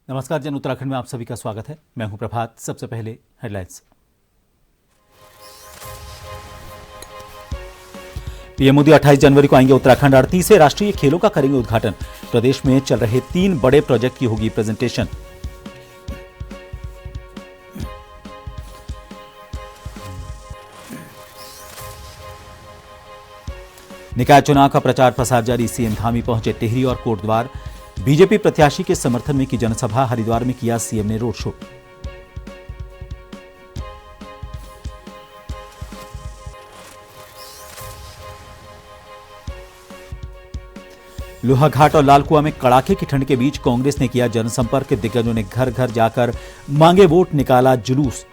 नमस्कार जन उत्तराखंड में आप सभी का स्वागत है। मैं हूं प्रभात। सबसे पहले हेडलाइंस। पीएम मोदी 28 जनवरी को आएंगे उत्तराखंड। 38वें राष्ट्रीय खेलों का करेंगे उद्घाटन। प्रदेश में चल रहे 3 बड़े प्रोजेक्ट की होगी प्रेजेंटेशन। निकाय चुनाव का प्रचार प्रसार जारी। सीएम धामी पहुंचे टिहरी और कोटद्वार। बीजेपी प्रत्याशी के समर्थन में की जनसभा। हरिद्वार में किया सीएम ने रोड शो। लोहाघाट और लालकुआ में कड़ाके की ठंड के बीच कांग्रेस ने किया जनसंपर्क। दिग्गजों ने घर घर जाकर मांगे वोट, निकाला जुलूस।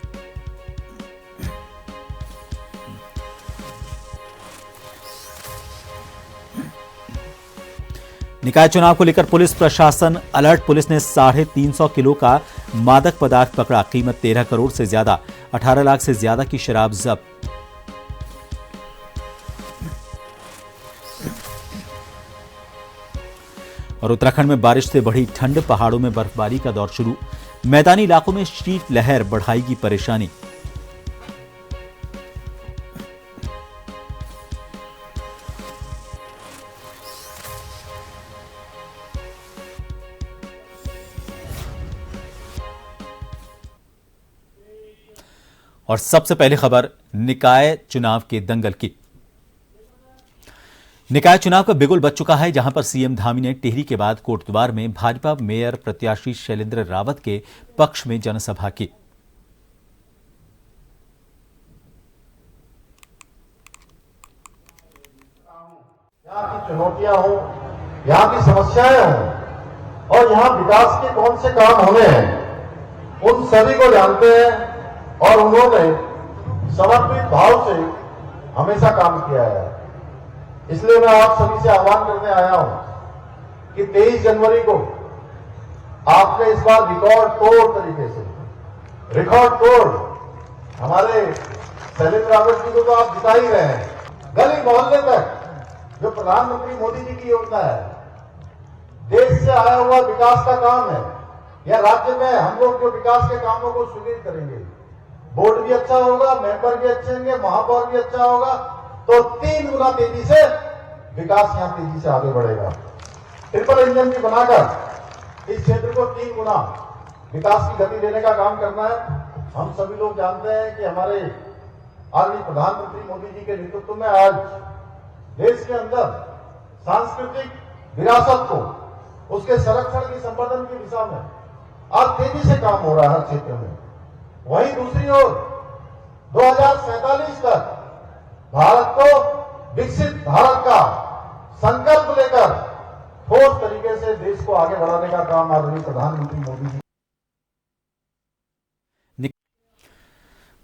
निकाय चुनाव को लेकर पुलिस प्रशासन अलर्ट। पुलिस ने 350 किलो का मादक पदार्थ पकड़ा। कीमत 13 करोड़ से ज्यादा। 18 लाख से ज्यादा की शराब जब्त। और उत्तराखंड में बारिश से बढ़ी ठंड। पहाड़ों में बर्फबारी का दौर शुरू। मैदानी इलाकों में शीतलहर बढ़ाएगी परेशानी। और सबसे पहले खबर निकाय चुनाव के दंगल की। निकाय चुनाव का बिगुल बज चुका है, जहां पर सीएम धामी ने टिहरी के बाद कोटद्वार में भाजपा मेयर प्रत्याशी शैलेंद्र रावत के पक्ष में जनसभा की। यहाँ की चुनौतियां हों, यहाँ की समस्याएं हों और यहाँ विकास के कौन से काम होने हैं, उन सभी को जानते हैं और उन्होंने समर्पित भाव से हमेशा काम किया है। इसलिए मैं आप सभी से आह्वान करने आया हूं कि 23 जनवरी को आपने इस बार रिकॉर्ड तोड़ तरीके से हमारे शैलेंद्र रावत जी को तो आप जिता ही रहे हैं। गली मोहल्ले तक जो प्रधानमंत्री मोदी जी की योजना है, देश से आया हुआ विकास का काम है, या राज्य में हम लोग जो विकास के कामों को सुदृढ़ करेंगे, बोर्ड भी अच्छा होगा, मेंबर भी अच्छे होंगे, महापौर भी अच्छा होगा, तो 3 गुना तेजी से विकास यहां तेजी से आगे बढ़ेगा। ट्रिपल इंजन की बनाकर इस क्षेत्र को 3 गुना विकास की गति देने का काम करना है। हम सभी लोग जानते हैं कि हमारे आदरणीय प्रधानमंत्री मोदी जी के नेतृत्व में आज देश के अंदर सांस्कृतिक विरासत को, उसके संरक्षण की संवर्धन की दिशा में आज तेजी से काम हो रहा है हर क्षेत्र में। वहीं दूसरी ओर 2047 तक भारत को विकसित भारत का संकल्प लेकर ठोस तरीके से देश को आगे बढ़ाने का काम आदरणीय प्रधानमंत्री मोदी जी।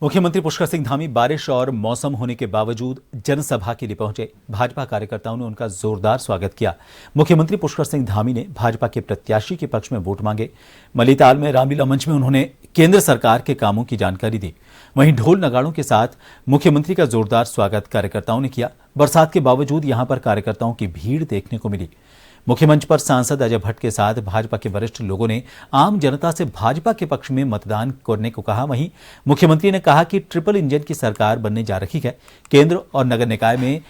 मुख्यमंत्री पुष्कर सिंह धामी बारिश और मौसम होने के बावजूद जनसभा के लिए पहुंचे। भाजपा कार्यकर्ताओं ने उनका जोरदार स्वागत किया। मुख्यमंत्री पुष्कर सिंह धामी ने भाजपा के प्रत्याशी के पक्ष में वोट मांगे। मलीताल में रामलीला मंच में उन्होंने केंद्र सरकार के कामों की जानकारी दी। वहीं ढोल नगाड़ों के साथ मुख्यमंत्री का जोरदार स्वागत कार्यकर्ताओं ने किया। बरसात के बावजूद यहां पर कार्यकर्ताओं की भीड़ देखने को मिली। मुख्य मंच पर सांसद अजय भट्ट के साथ भाजपा के वरिष्ठ लोगों ने आम जनता से भाजपा के पक्ष में मतदान करने को कहा। वहीं मुख्यमंत्री ने कहा कि ट्रिपल इंजन की सरकार बनने जा रही है। केंद्र और नगर निकाय में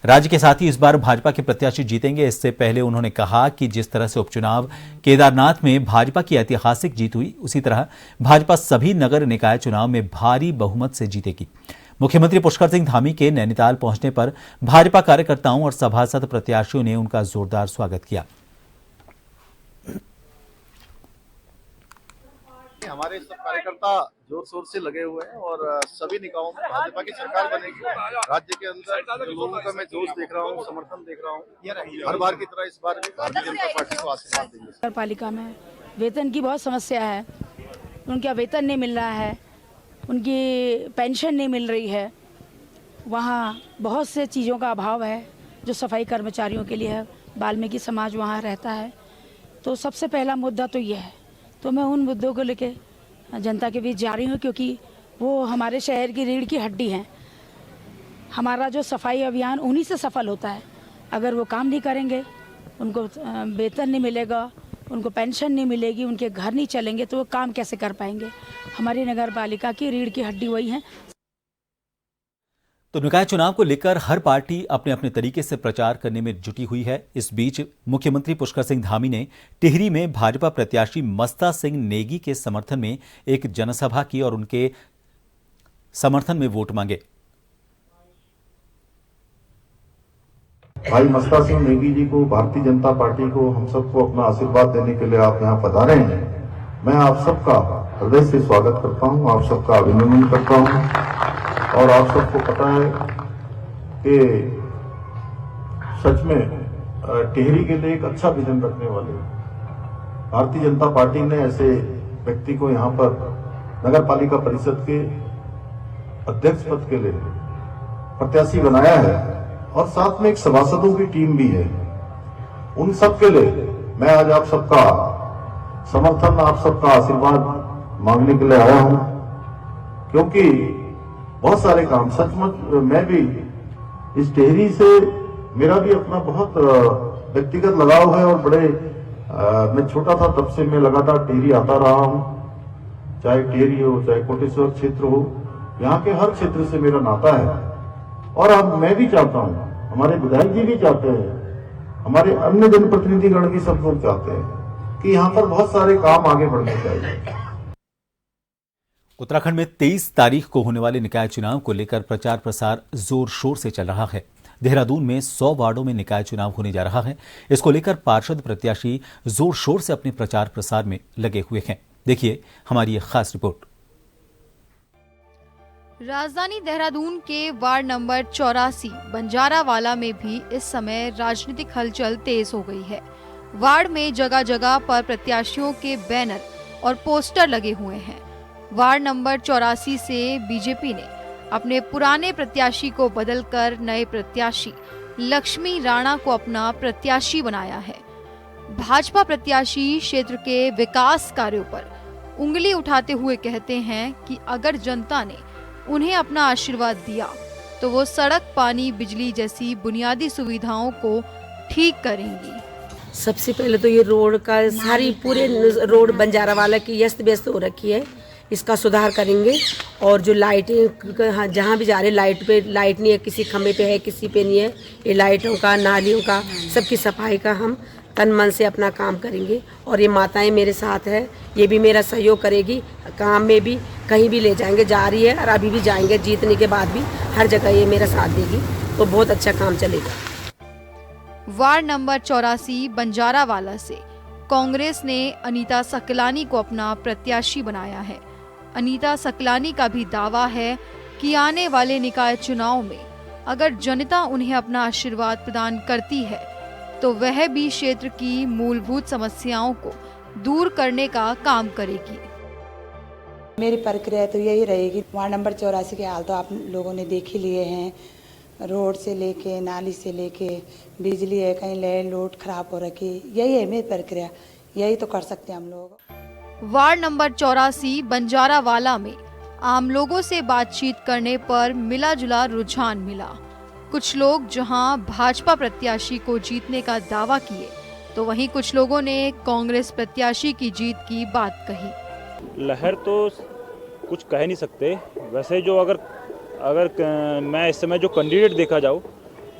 राज्य के साथ ही इस बार भाजपा के प्रत्याशी जीतेंगे। इससे पहले उन्होंने कहा कि जिस तरह से उपचुनाव केदारनाथ में भाजपा की ऐतिहासिक जीत हुई, उसी तरह भाजपा सभी नगर निकाय चुनाव में भारी बहुमत से जीतेगी। मुख्यमंत्री पुष्कर सिंह धामी के नैनीताल पहुंचने पर भाजपा कार्यकर्ताओं और सभासद प्रत्याशियों ने उनका जोरदार स्वागत किया। हमारे सब कार्यकर्ता जोर शोर से लगे हुए हैं और सभी निकायों में भाजपा की सरकार बनेगी। राज्य के अंदर लोगों का मैं जोश देख रहा हूँ, समर्थन देख रहा हूँ। हर बार की तरह इस बार भी भारतीय जनता पार्टी को आशीर्वाद देंगे। नगर पालिका में वेतन की बहुत समस्या है। उनका वेतन नहीं मिल रहा है, उनकी पेंशन नहीं मिल रही है। वहाँ बहुत से चीज़ों का अभाव है जो सफाई कर्मचारियों के लिए है। वाल्मीकि समाज वहाँ रहता है, तो सबसे पहला मुद्दा तो ये है। तो मैं उन मुद्दों को लेके जनता के बीच जा रही हूँ, क्योंकि वो हमारे शहर की रीढ़ की हड्डी हैं। हमारा जो सफाई अभियान उन्हीं से सफल होता है। अगर वो काम नहीं करेंगे, उनको वेतन नहीं मिलेगा, उनको पेंशन नहीं मिलेगी, उनके घर नहीं चलेंगे तो वो काम कैसे कर पाएंगे। हमारी नगर पालिका की रीढ़ की हड्डी वही है। तो निकाय चुनाव को लेकर हर पार्टी अपने अपने तरीके से प्रचार करने में जुटी हुई है। इस बीच मुख्यमंत्री पुष्कर सिंह धामी ने टिहरी में भाजपा प्रत्याशी मस्ता सिंह नेगी के समर्थन में एक जनसभा की और उनके समर्थन में वोट मांगे। भाई मस्ता सिंह नेगी जी को, भारतीय जनता पार्टी को, हम सबको अपना आशीर्वाद देने के लिए आप यहाँ पधारे हैं। मैं आप सबका हृदय से स्वागत करता हूँ, आप सबका अभिनंदन करता हूँ। और आप सबको पता है कि सच में टिहरी के लिए एक अच्छा विजन रखने वाले भारतीय जनता पार्टी ने ऐसे व्यक्ति को यहाँ पर नगर पालिका परिषद के अध्यक्ष पद के लिए प्रत्याशी बनाया है और साथ में एक सभासदों की टीम भी है। उन सब के लिए मैं आज आप सबका समर्थन, आप सबका आशीर्वाद मांगने के लिए आया हूं, क्योंकि बहुत सारे काम सचमुच मैं भी इस टिहरी से मेरा भी अपना बहुत व्यक्तिगत लगाव है और बड़े मैं छोटा था तब से मैं लगातार टिहरी आता रहा हूं, चाहे टिहरी हो चाहे कोटेश्वर क्षेत्र हो, यहाँ के हर क्षेत्र से मेरा नाता है। और अब मैं भी चाहता हूं, हमारे विधायक जी भी चाहते हैं, हमारे अन्य जनप्रतिनिधिगण भी सब लोग चाहते हैं कि यहाँ पर बहुत सारे काम आगे बढ़ने चाहिए। उत्तराखंड में 23 तारीख को होने वाले निकाय चुनाव को लेकर प्रचार प्रसार जोर शोर से चल रहा है। देहरादून में 100 वार्डों में निकाय चुनाव होने जा रहा है। इसको लेकर पार्षद प्रत्याशी जोर शोर से अपने प्रचार प्रसार में लगे हुए हैं। देखिए हमारी ये खास रिपोर्ट। राजधानी देहरादून के वार्ड नंबर 84 बंजारावाला में भी इस समय राजनीतिक हलचल तेज हो गई है। वार्ड में जगह जगह पर प्रत्याशियों के बैनर और पोस्टर लगे हुए हैं। वार्ड नंबर 84 से बीजेपी ने अपने पुराने प्रत्याशी को बदलकर नए प्रत्याशी लक्ष्मी राणा को अपना प्रत्याशी बनाया है। भाजपा प्रत्याशी क्षेत्र के विकास कार्यों पर उंगली उठाते हुए कहते हैं कि अगर जनता ने उन्हें अपना आशीर्वाद दिया तो वो सड़क, पानी, बिजली जैसी बुनियादी सुविधाओं को ठीक करेंगी। सबसे पहले तो ये रोड का सारी पूरे रोड बंजारावाला की अस्त व्यस्त हो रखी है, इसका सुधार करेंगे। और जो लाइटें, हाँ, जहाँ भी जा रहे लाइट पे लाइट नहीं है, किसी खम्भे पे है किसी पे नहीं है, ये लाइटों का, नालियों का, सबकी सफाई का हम तन मन से अपना काम करेंगे। और ये माताएं मेरे साथ है, ये भी मेरा सहयोग करेगी काम में भी, कहीं भी ले जाएंगे, जा रही है और अभी भी जाएंगे, जीतने के बाद भी हर जगह ये मेरा साथ देगी, तो बहुत अच्छा काम चलेगा। वार्ड नंबर 84 बंजारावाला से कांग्रेस ने अनीता सकलानी को अपना प्रत्याशी बनाया है। अनीता सकलानी का भी दावा है कि आने वाले निकाय चुनाव में अगर जनता उन्हें अपना आशीर्वाद प्रदान करती है तो वह भी क्षेत्र की मूलभूत समस्याओं को दूर करने का काम करेगी। मेरी प्रक्रिया तो यही रहेगी। वार्ड नंबर 84 के हाल तो आप लोगों ने देख ही लिए हैं, रोड से लेके नाली से लेके बिजली है, कहीं लाइट लोड खराब हो रखी, यही है मेरी प्रक्रिया, यही तो कर सकते हैं हम लोग। वार्ड नंबर 84 बंजारावाला में आम लोगों से बातचीत करने पर मिला जुला रुझान मिला। कुछ लोग जहां भाजपा प्रत्याशी को जीतने का दावा किए तो वहीं कुछ लोगों ने कांग्रेस प्रत्याशी की जीत की बात कही। लहर तो कुछ कह नहीं सकते। वैसे जो अगर मैं इस समय जो कैंडिडेट देखा जाऊँ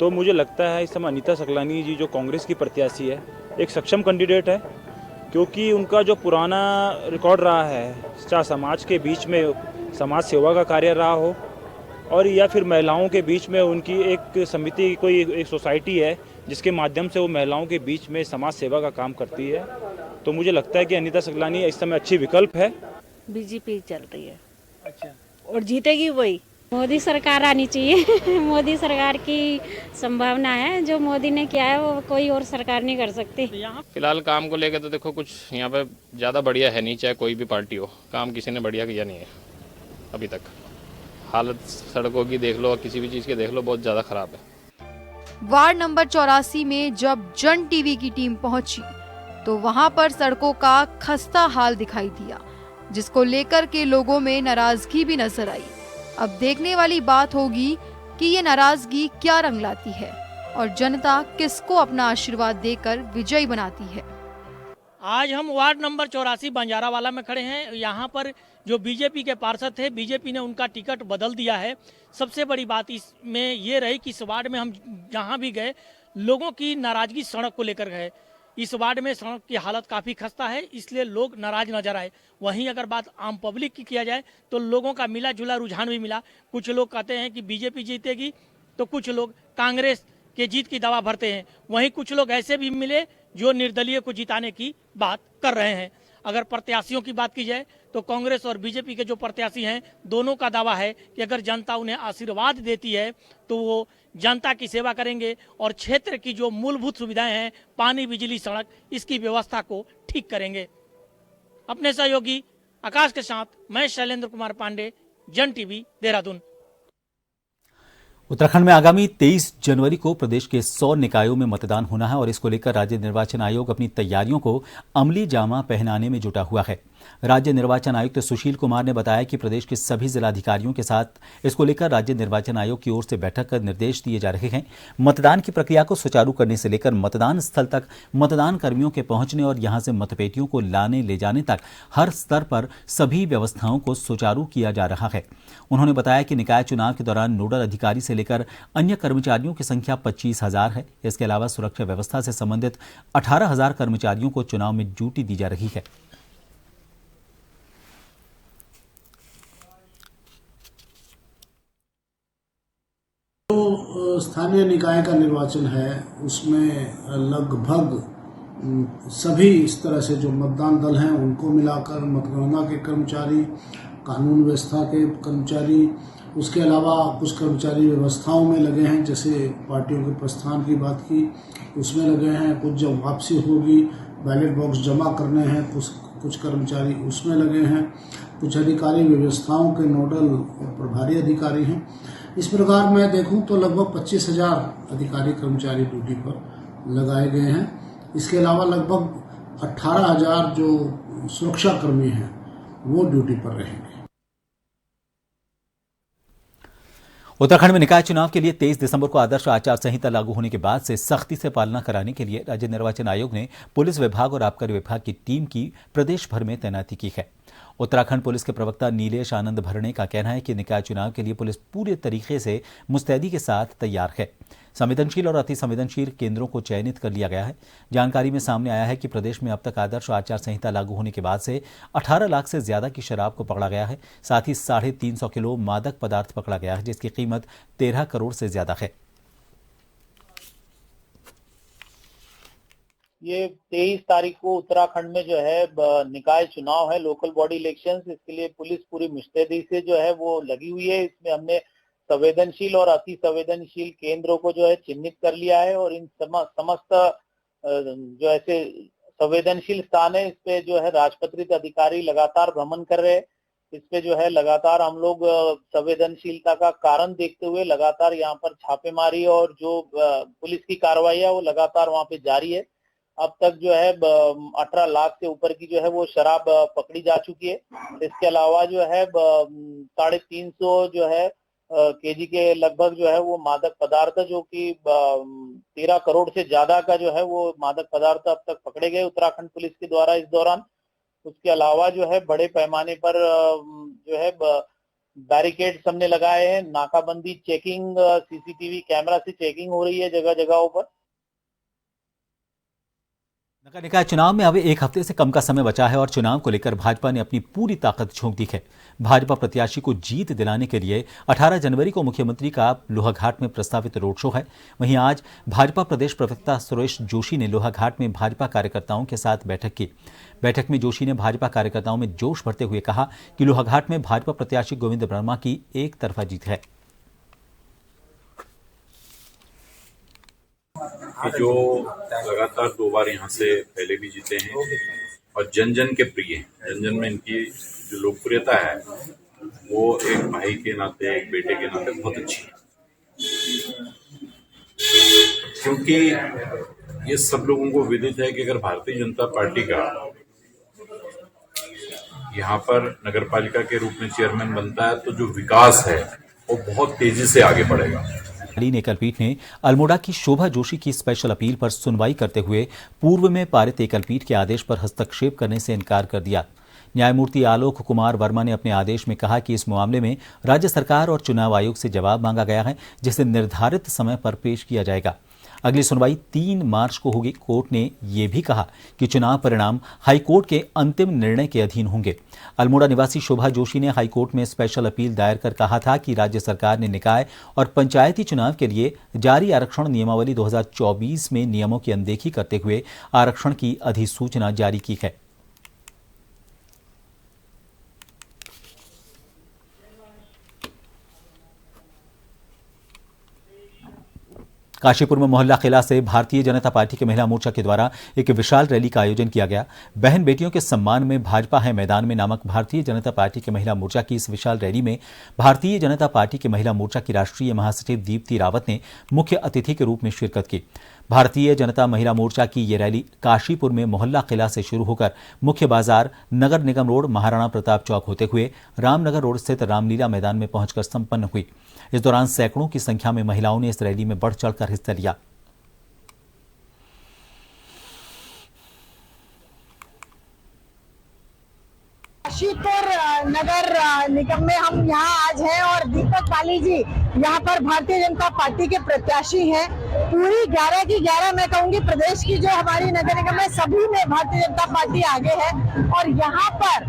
तो मुझे लगता है इस समय अनीता सकलानी जी जो कांग्रेस की प्रत्याशी है एक सक्षम कैंडिडेट है, क्योंकि उनका जो पुराना रिकॉर्ड रहा है, चाहे समाज के बीच में समाज सेवा का कार्य रहा हो और या फिर महिलाओं के बीच में उनकी एक समिति, कोई एक सोसाइटी है जिसके माध्यम से वो महिलाओं के बीच में समाज सेवा का काम करती है, तो मुझे लगता है कि अनीता सकलानी इस समय अच्छी विकल्प है। बीजेपी चल रही है। अच्छा, और जीतेगी वही। मोदी सरकार आनी चाहिए। मोदी सरकार की संभावना है, जो मोदी ने किया है वो कोई और सरकार नहीं कर सकती। फिलहाल काम को लेकर तो देखो कुछ यहाँ पे ज़्यादा बढ़िया है नहीं, चाहे कोई भी पार्टी हो, काम किसी ने बढ़िया किया नहीं है अभी तक। हालत सड़कों की देख लो, किसी भी चीज़ की देख लो, बहुत ज़्यादा खराब है। वार्ड नंबर 84 में जब जन टीवी की टीम पहुंची तो वहां पर सड़कों का खस्ता हाल दिखाई दिया, जिसको लेकर के लोगों में नाराजगी भी नजर आई। अब देखने वाली बात होगी कि ये नाराजगी क्या रंग लाती है और जनता किसको अपना आशीर्वाद देकर विजयी बनाती है। आज हम वार्ड नंबर 84 बंजारावाला में खड़े हैं। यहाँ पर जो बीजेपी के पार्षद थे, बीजेपी ने उनका टिकट बदल दिया है। सबसे बड़ी बात इसमें ये रही कि इस वार्ड में हम जहाँ भी गए, लोगों की नाराजगी सड़क को लेकर गए। इस वार्ड में सड़क की हालत काफ़ी खस्ता है, इसलिए लोग नाराज नजर आए। वहीं अगर बात आम पब्लिक की किया जाए तो लोगों का मिला जुला रुझान भी मिला। कुछ लोग कहते हैं कि बीजेपी जीतेगी, तो कुछ लोग कांग्रेस के जीत की दवा भरते हैं। वहीं कुछ लोग ऐसे भी मिले जो निर्दलीय को जिताने की बात कर रहे हैं। अगर प्रत्याशियों की बात की जाए तो कांग्रेस और बीजेपी के जो प्रत्याशी हैं, दोनों का दावा है कि अगर जनता उन्हें आशीर्वाद देती है तो वो जनता की सेवा करेंगे और क्षेत्र की जो मूलभूत सुविधाएं हैं, पानी, बिजली, सड़क, इसकी व्यवस्था को ठीक करेंगे। अपने सहयोगी आकाश के साथ मैं शैलेंद्र कुमार पांडे, जन टीवी, देहरादून। उत्तराखंड में आगामी 23 जनवरी को प्रदेश के 100 निकायों में मतदान होना है और इसको लेकर राज्य निर्वाचन आयोग अपनी तैयारियों को अमली जामा पहनाने में जुटा हुआ है। राज्य निर्वाचन आयुक्त सुशील कुमार ने बताया कि प्रदेश के सभी जिलाधिकारियों के साथ इसको लेकर राज्य निर्वाचन आयोग की ओर से बैठक कर निर्देश दिए जा रहे हैं। मतदान की प्रक्रिया को सुचारू करने से लेकर मतदान स्थल तक मतदान कर्मियों के पहुंचने और यहां से मतपेटियों को लाने ले जाने तक हर स्तर पर सभी व्यवस्थाओं को सुचारू किया जा रहा है। उन्होंने बताया कि निकाय चुनाव के दौरान नोडल अधिकारी से लेकर अन्य कर्मचारियों की संख्या 25,000 है। इसके अलावा सुरक्षा व्यवस्था से संबंधित 18,000 कर्मचारियों को चुनाव में ड्यूटी दी जा रही है। जो स्थानीय निकाय का निर्वाचन है उसमें लगभग सभी इस तरह से जो मतदान दल हैं उनको मिलाकर मतगणना के कर्मचारी, कानून व्यवस्था के कर्मचारी, उसके अलावा कुछ कर्मचारी व्यवस्थाओं में लगे हैं, जैसे पार्टियों के प्रस्थान की बात की उसमें लगे हैं, कुछ जब वापसी होगी बैलेट बॉक्स जमा करने हैं कुछ कर्मचारी उसमें लगे हैं, कुछ अधिकारी व्यवस्थाओं के नोडल और प्रभारी अधिकारी हैं। इस प्रकार मैं देखूं तो लगभग 25,000 अधिकारी कर्मचारी ड्यूटी पर लगाए गए हैं। इसके अलावा लगभग 18,000 जो सुरक्षा कर्मी हैं वो ड्यूटी पर रहेंगे। उत्तराखंड में निकाय चुनाव के लिए 23 दिसंबर को आदर्श आचार संहिता लागू होने के बाद से सख्ती से पालना कराने के लिए राज्य निर्वाचन आयोग ने पुलिस विभाग और आबकारी विभाग की टीम की प्रदेश भर में तैनाती की है। उत्तराखंड पुलिस के प्रवक्ता नीलेश आनंद भरणे का कहना है कि निकाय चुनाव के लिए पुलिस पूरे तरीके से मुस्तैदी के साथ तैयार है। संवेदनशील और अति संवेदनशील केंद्रों को चयनित कर लिया गया है। जानकारी में सामने आया है कि प्रदेश में अब तक आदर्श आचार संहिता लागू होने के बाद से 18 लाख से ज्यादा की शराब को पकड़ा गया है। साथ ही 350 किलो मादक पदार्थ पकड़ा गया है, जिसकी कीमत 13 करोड़ से ज्यादा है। ये 23 तारीख को उत्तराखंड में जो है निकाय चुनाव है, लोकल बॉडी इलेक्शंस। इसके लिए पुलिस पूरी मुस्तैदी से जो है वो लगी हुई है। इसमें हमने संवेदनशील और अति संवेदनशील केंद्रों को जो है चिन्हित कर लिया है और इन समस्त जो ऐसे संवेदनशील स्थान है इस पे जो है राजपत्रित अधिकारी लगातार भ्रमण कर रहे हैं। इस पे जो है लगातार हम लोग संवेदनशीलता का कारण देखते हुए लगातार यहाँ पर छापेमारी और जो पुलिस की कार्रवाई है वो लगातार वहाँ पे जारी है। अब तक जो है 18 लाख से ऊपर की जो है वो शराब पकड़ी जा चुकी है। इसके अलावा जो है 350 जो है केजी के लगभग जो है वो मादक पदार्थ जो कि 13 करोड़ से ज्यादा का जो है वो मादक पदार्थ अब तक पकड़े गए उत्तराखंड पुलिस के द्वारा इस दौरान। उसके अलावा जो है बड़े पैमाने पर जो है बैरिकेड्स हमने लगाए हैं, नाकाबंदी, चेकिंग, सीसीटीवी कैमरा से चेकिंग हो रही है जगह जगहों पर। नगर निकाय चुनाव में अब एक हफ्ते से कम का समय बचा है और चुनाव को लेकर भाजपा ने अपनी पूरी ताकत झोंक दी है। भाजपा प्रत्याशी को जीत दिलाने के लिए 18 जनवरी को मुख्यमंत्री का लोहाघाट में प्रस्तावित रोड शो है। वहीं आज भाजपा प्रदेश प्रवक्ता सुरेश जोशी ने लोहाघाट में भाजपा कार्यकर्ताओं के साथ बैठक की। बैठक में जोशी ने भाजपा कार्यकर्ताओं में जोश भरते हुए कहा कि लोहाघाट में भाजपा प्रत्याशी गोविंद वर्मा की एक तरफा जीत है। जो लगातार 2 बार यहाँ से पहले भी जीते हैं और जन जन के प्रिय हैं। जन जन में इनकी जो लोकप्रियता है वो एक भाई के नाते, एक बेटे के नाते बहुत अच्छी है, क्योंकि ये सब लोगों को विदित है कि अगर भारतीय जनता पार्टी का यहाँ पर नगरपालिका के रूप में चेयरमैन बनता है तो जो विकास है वो बहुत तेजी से आगे बढ़ेगा। एकलपीठ ने अल्मोड़ा की शोभा जोशी की स्पेशल अपील पर सुनवाई करते हुए पूर्व में पारित एकलपीठ के आदेश पर हस्तक्षेप करने से इनकार कर दिया। न्यायमूर्ति आलोक कुमार वर्मा ने अपने आदेश में कहा कि इस मामले में राज्य सरकार और चुनाव आयोग से जवाब मांगा गया है, जिसे निर्धारित समय पर पेश किया जाएगा। अगली सुनवाई 3 मार्च को होगी। कोर्ट ने यह भी कहा कि चुनाव परिणाम हाईकोर्ट के अंतिम निर्णय के अधीन होंगे। अल्मोड़ा निवासी शोभा जोशी ने हाईकोर्ट में स्पेशल अपील दायर कर कहा था कि राज्य सरकार ने निकाय और पंचायती चुनाव के लिए जारी आरक्षण नियमावली 2024 में नियमों की अनदेखी करते हुए आरक्षण की अधिसूचना जारी की है। काशीपुर में मोहल्ला किला से भारतीय जनता पार्टी के महिला मोर्चा के द्वारा एक विशाल रैली का आयोजन किया गया। बहन बेटियों के सम्मान में भाजपा है मैदान में नामक भारतीय जनता पार्टी के महिला मोर्चा की इस विशाल रैली में भारतीय जनता पार्टी के महिला मोर्चा की राष्ट्रीय महासचिव दीप्ति रावत ने मुख्य अतिथि के रूप में शिरकत की। भारतीय जनता महिला मोर्चा की ये रैली काशीपुर में मोहल्ला किला से शुरू होकर मुख्य बाजार, नगर निगम रोड, महाराणा प्रताप चौक होते हुए रामनगर रोड स्थित रामलीला मैदान में पहुंचकर संपन्न हुई। इस दौरान सैकड़ों की संख्या में महिलाओं ने इस रैली में बढ़ चढ़कर हिस्सा लिया। काशीपुर नगर निगम में हम यहाँ आज हैं और दीपक पाली जी यहाँ पर भारतीय जनता पार्टी के प्रत्याशी हैं। पूरी 11 की 11 मैं कहूँगी प्रदेश की जो हमारी नगर निगम है सभी में भारतीय जनता पार्टी आगे है। और यहाँ पर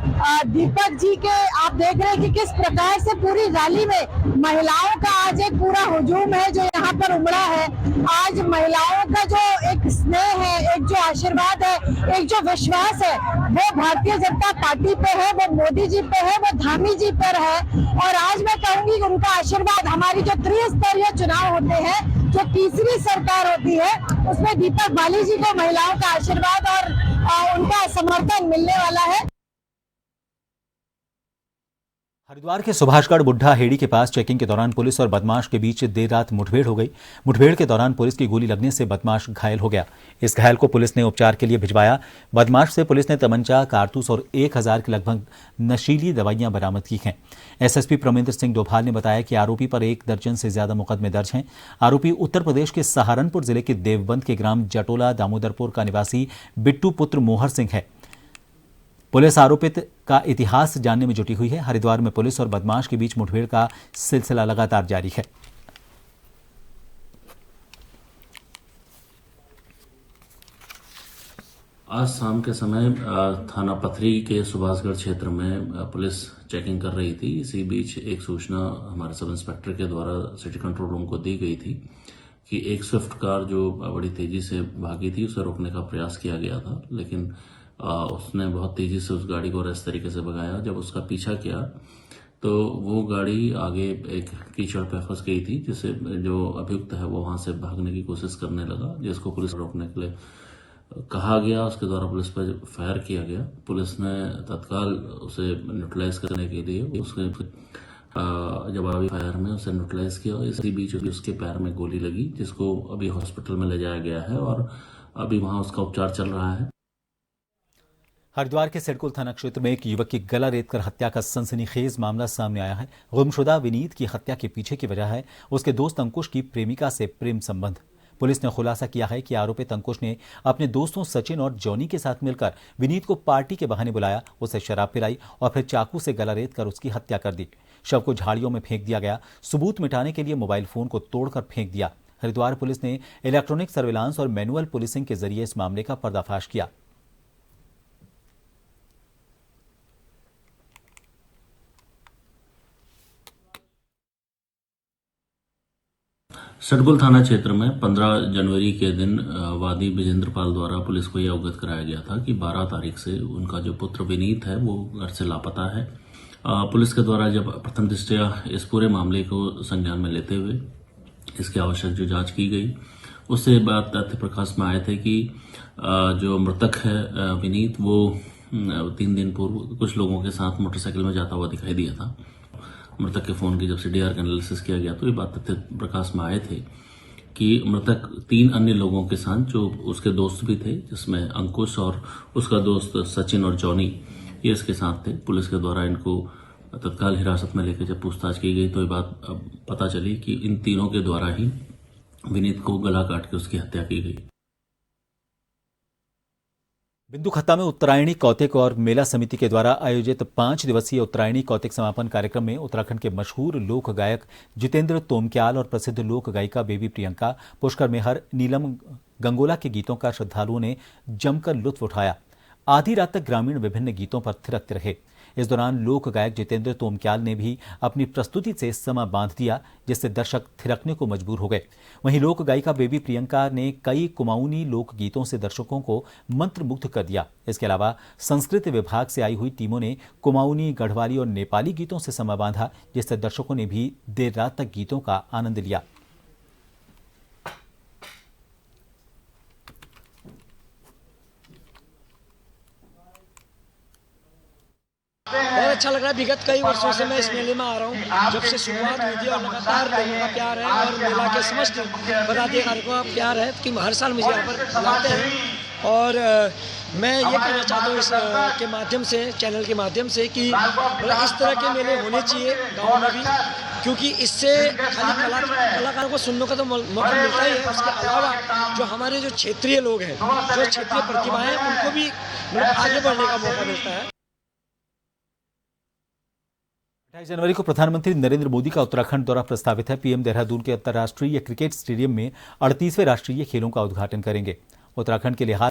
दीपक जी के आप देख रहे हैं कि किस प्रकार से पूरी रैली में महिलाओं का आज एक पूरा हुजूम है जो यहाँ पर उमड़ा है। आज महिलाओं का जो एक स्नेह है, एक जो आशीर्वाद है, एक जो विश्वास है वो भारतीय जनता पार्टी पे है, वो मोदी जी पे है, वो धामी जी पर है। और आज मैं कहूंगी कि उनका आशीर्वाद हमारी जो त्रिस्तरीय चुनाव होते हैं, जो तीसरी सरकार होती है, उसमें दीपक बाली जी को महिलाओं का आशीर्वाद और उनका समर्थन मिलने वाला है। हरिद्वार के सुभाषगढ़ बुढ़ा हेड़ी के पास चेकिंग के दौरान पुलिस और बदमाश के बीच देर रात मुठभेड़ हो गई। मुठभेड़ के दौरान पुलिस की गोली लगने से बदमाश घायल हो गया। इस घायल को पुलिस ने उपचार के लिए भिजवाया। बदमाश से पुलिस ने तमंचा, कारतूस और 1000 के लगभग नशीली दवाइयां बरामद की हैं। एसएसपी प्रमेंद्र सिंह डोभाल ने बताया कि आरोपी पर 1 दर्जन से ज्यादा मुकदमे दर्ज हैं। आरोपी उत्तर प्रदेश के सहारनपुर जिले के देवबंद के ग्राम जटोला दामोदरपुर का निवासी बिट्टू पुत्र मोहर सिंह है। पुलिस आरोपित का इतिहास जानने में जुटी हुई है। हरिद्वार में पुलिस और बदमाश के बीच मुठभेड़ का सिलसिला लगातार जारी है। आज शाम के समय थाना पथरी के सुभाषगढ़ क्षेत्र में पुलिस चेकिंग कर रही थी। इसी बीच एक सूचना हमारे सब इंस्पेक्टर के द्वारा सिटी कंट्रोल रूम को दी गई थी कि एक स्विफ्ट कार जो बड़ी तेजी से भागी थी उसे रोकने का प्रयास किया गया था, लेकिन उसने बहुत तेजी से उस गाड़ी को इस तरीके से भगाया। जब उसका पीछा किया तो वो गाड़ी आगे एक कीचड़ पे फंस गई थी, जिससे जो अभियुक्त है वो वहां से भागने की कोशिश करने लगा, जिसको पुलिस रोकने के लिए कहा गया। उसके द्वारा पुलिस पर फायर किया गया। पुलिस ने तत्काल उसे न्यूट्रलाइज करने के लिए उसके जवाबी फायर में उसे न्यूट्रलाइज किया। इसी बीच उसके पैर में गोली लगी, जिसको अभी हॉस्पिटल में ले जाया गया है और अभी वहां उसका उपचार चल रहा है। हरिद्वार के सिडकुल थाना क्षेत्र में एक युवक की गला रेतकर हत्या का सनसनीखेज मामला सामने आया है। गुमशुदा विनीत की हत्या के पीछे की वजह है उसके दोस्त अंकुश की प्रेमिका से प्रेम संबंध। पुलिस ने खुलासा किया है कि आरोपित अंकुश ने अपने दोस्तों सचिन और जॉनी के साथ मिलकर विनीत को पार्टी के बहाने बुलाया, उसे शराब पिलाई और फिर चाकू से गला रेतकर उसकी हत्या कर दी। शव को झाड़ियों में फेंक दिया गया। सबूत मिटाने के लिए मोबाइल फोन को तोड़कर फेंक दिया। हरिद्वार पुलिस ने इलेक्ट्रॉनिक सर्विलांस और मैनुअल पुलिसिंग के जरिए इस मामले का पर्दाफाश किया। सटकुल थाना क्षेत्र में 15 जनवरी के दिन वादी विजेंद्रपाल द्वारा पुलिस को यह अवगत कराया गया था कि 12 तारीख से उनका जो पुत्र विनीत है वो घर से लापता है। पुलिस के द्वारा जब प्रथम दृष्टया इस पूरे मामले को संज्ञान में लेते हुए इसकी आवश्यक जो जांच की गई, उससे बात तथ्य प्रकाश में आए थे कि जो मृतक है विनीत वो 3 दिन पूर्व कुछ लोगों के साथ मोटरसाइकिल में जाता हुआ दिखाई दिया था। मृतक के फोन की जब सीडीआर का एनालिसिस किया गया तो ये बात तथ्य प्रकाश में आए थे कि मृतक 3 अन्य लोगों के साथ जो उसके दोस्त भी थे, जिसमें अंकुश और उसका दोस्त सचिन और जॉनी, ये इसके साथ थे। पुलिस के द्वारा इनको तत्काल हिरासत में लेकर जब पूछताछ की गई तो ये बात पता चली कि इन तीनों के द्वारा ही विनीत को गला काट के उसकी हत्या की गई। बिंदुखत्ता में उत्तरायणी कौतिक और मेला समिति के द्वारा आयोजित 5 दिवसीय उत्तरायणी कौतिक समापन कार्यक्रम में उत्तराखंड के मशहूर लोक गायक जितेंद्र तोमक्याल और प्रसिद्ध लोक गायिका बेबी प्रियंका, पुष्कर मेहर, नीलम गंगोला के गीतों का श्रद्धालुओं ने जमकर लुत्फ उठाया। आधी रात तक ग्रामीण विभिन्न गीतों पर थिरकते रहे। इस दौरान लोक गायक जितेंद्र तोमक्याल ने भी अपनी प्रस्तुति से समा बांध दिया, जिससे दर्शक थिरकने को मजबूर हो गए। वहीं लोक गायिका बेबी प्रियंका ने कई कुमाऊनी लोक गीतों से दर्शकों को मंत्रमुग्ध कर दिया। इसके अलावा संस्कृति विभाग से आई हुई टीमों ने कुमाऊनी, गढ़वाली और नेपाली गीतों से समा बांधा, जिससे दर्शकों ने भी देर रात तक गीतों का आनंद लिया। बहुत अच्छा लग रहा है। विगत कई वर्षों से मैं इस मेले में आ रहा हूँ। जब से शुरुआत हुई थी और लगातार लोगों का प्यार है और मेला के समस्त पदाधिकारियों कार्यक्रमों का प्यार है कि हर साल मुझे यहाँ पर बुलाते हैं। और मैं ये कहना चाहता हूँ इस के माध्यम से, चैनल के माध्यम से, कि इस तरह के मेले होने चाहिए गाँव में भी, क्योंकि इससे खाली कलाकारों को सुनने का तो मौका मिलता ही है, उसके अलावा जो हमारे जो क्षेत्रीय लोग हैं, जो क्षेत्रीय प्रतिभाएं हैं, उनको भी आगे बढ़ने का मौका मिलता है। 28 जनवरी को प्रधानमंत्री नरेंद्र मोदी का उत्तराखंड दौरा प्रस्तावित है। पीएम देहरादून के अंतर्राष्ट्रीय क्रिकेट स्टेडियम में 38वें राष्ट्रीय खेलों का उद्घाटन करेंगे। उत्तराखंड के लिहाज